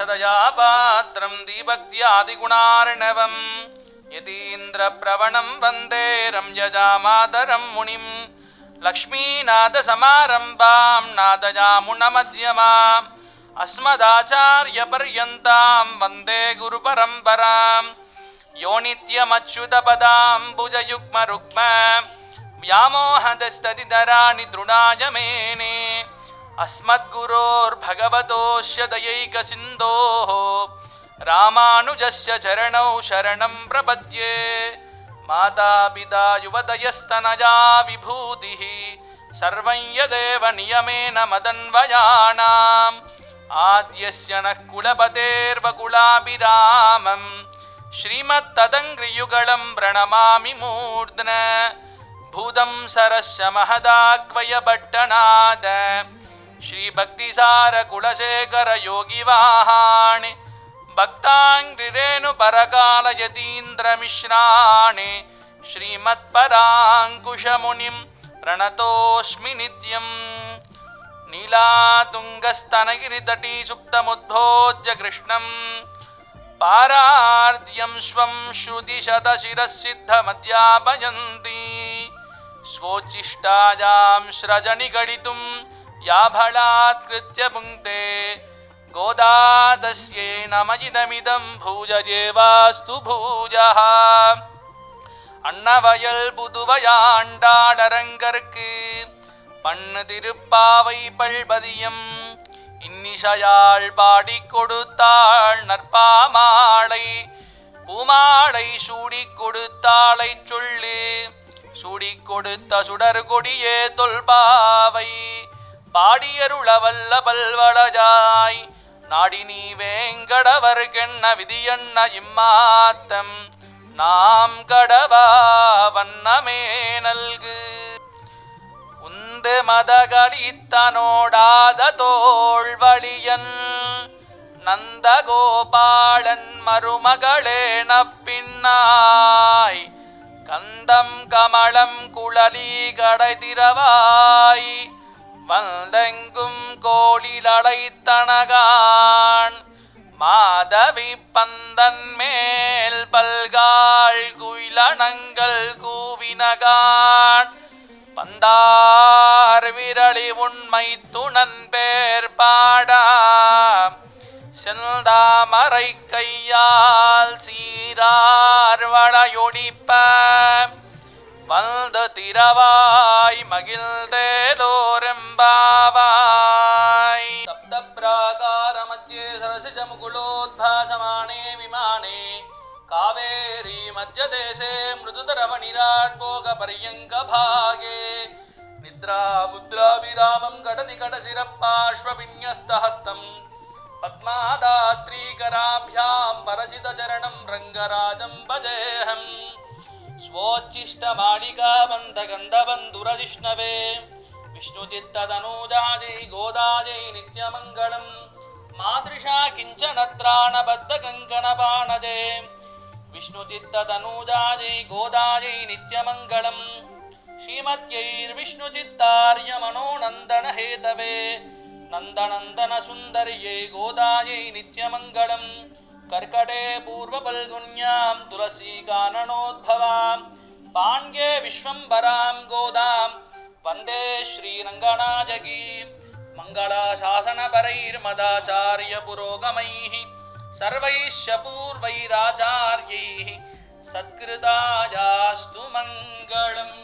ராமானுஜதயாபாத்திரம் தீபக்தியாதிகுணார்ணவம் யதீந்திரப்ரவணம் வந்தே ரம்யஜாமாதரம் முனிம் லக்ஷ்மீநாதசமாரம்பாம் நாதயாமுனமத்யமாம் அஸ்மதாச்சார்யபர்யந்தாம் வந்தே குருபரம்பராம் யோ நித்யமச்யுதபதாம் புஜயுக்மருக்ம व्यामोहदस्तदितराणि तृणाय मेने अस्मद्गुरोर्भगवतोऽस्य दयैकसिन्धोः रामानुजस्य चरणौ शरणं प्रपद्ये मातापिता युवतयस्तनया विभूतिः सर्वं यदेव नियमेन मदन्वयानाम् आद्यस्य नः कुलपतेर्वकुलाभिरामं श्रीमत्तदङ्घ्रियुगलं प्रणमामि मूर्ध्ना भूतं सरस्य महदाक्वयपट्टनाद श्रीभक्तिसारकुलशेखरयोगिवाहाणि भक्ताङ्घ्रिरेणुपरकालयतीन्द्रमिश्राणि श्रीमत्पराङ्कुशमुनिं प्रणतोऽस्मि नित्यम् नीलातुङ्गस्तनगिरितटी सुप्तमुद्भोज्य कृष्णम् पारार्ध्यं स्वं श्रुतिशतशिरःसिद्धमध्यापयन्ति स्वोच्छिष्टायां स्रजनिगडितुं याभलात्कृत्य पुङ्क्ते गोदा तस्यै नमः भूयजेवास्तु भूयः அன்னவயல் புதுவையாண்டாளரங்கற்கு பண்ணு திருப்பாவை பல்பதியம் இன்னிசையாள் பாடிக் கொடுத்தாள் நற்பாமாலை பூமாலை சூடிக் கொடுத்தாளை சொல்லு சூடிக் கொடுத்த சுடர் கொடியே தொல்பாவை பாடியருளவல்ல பல்வளஜாய் நாடி நீ வேங்கடவர்கென்ன விதியன்ன இம்மாத்தம் நாம் கடவா வண்ணமே நல்கு உந்து மதகளித்தனோடாத தோள்வழியன் நந்தகோபாலன் மருமகளேன பின்னாய் கந்தம் கமலம் குழலி கடைதிரவாய் வந்தெங்கும் கோளிலடைத்தனகான் மாதவி பந்தன் மேல் பல்கால் குயிலனங்கள் கூவினகான் பந்தார் விரளி உண்மை துணன் பேர் பாடா செந்தாமரை கையால் சீரார் வளையொடிப்ப வந்து திரவாய் மகிழ்ந்தேலோரெம்பாவாய் சப்த பிராகார மத்தியே சரசிஜ முகுலோத்பாசமானே விமானே காவேரி மத்தியதேசே மிருதுதரமணிராட் போக பரியங்க பாகே நித்ரா முத்ராபிராமம் கடநிகடசிரப்பார்ஷ்வவின்யஸ்தஹஸ்தம் பத்மாதாத்ரீகராभ्याम् பரஜிதச்சரணம் ரங்கராஜம் பஜேஹம் स्वोच्छिष्टमालिकाबन्धगन्धबन्धुरजिष्णवे विष्णुचित्ततनूजायै गोदायै नित्यमङ्गलम् मादृशा किञ्चनत्राणबद्धकङ्कणपाणजे विष्णुचित्ततनूजायै गोदायै नित्यमङ्गलम् श्रीमत्यैर्विष्णुचित्तार्यमनोनन्दनहेतवे नन्दनन्दनसुन्दर्यै गोदायै नित्यमङ्गलम् कर्कटे पूर्वफल्गुन्यां तुलसीकाननोद्भवां पाण्ड्ये विश्वम्भरां गोदां वन्दे श्रीरङ्गनायकी मङ्गलाशासनपरैर्मदाचार्यपुरोगमैः सर्वैश्च पूर्वैराचार्यैः सत्कृतायास्तु मङ्गलम्।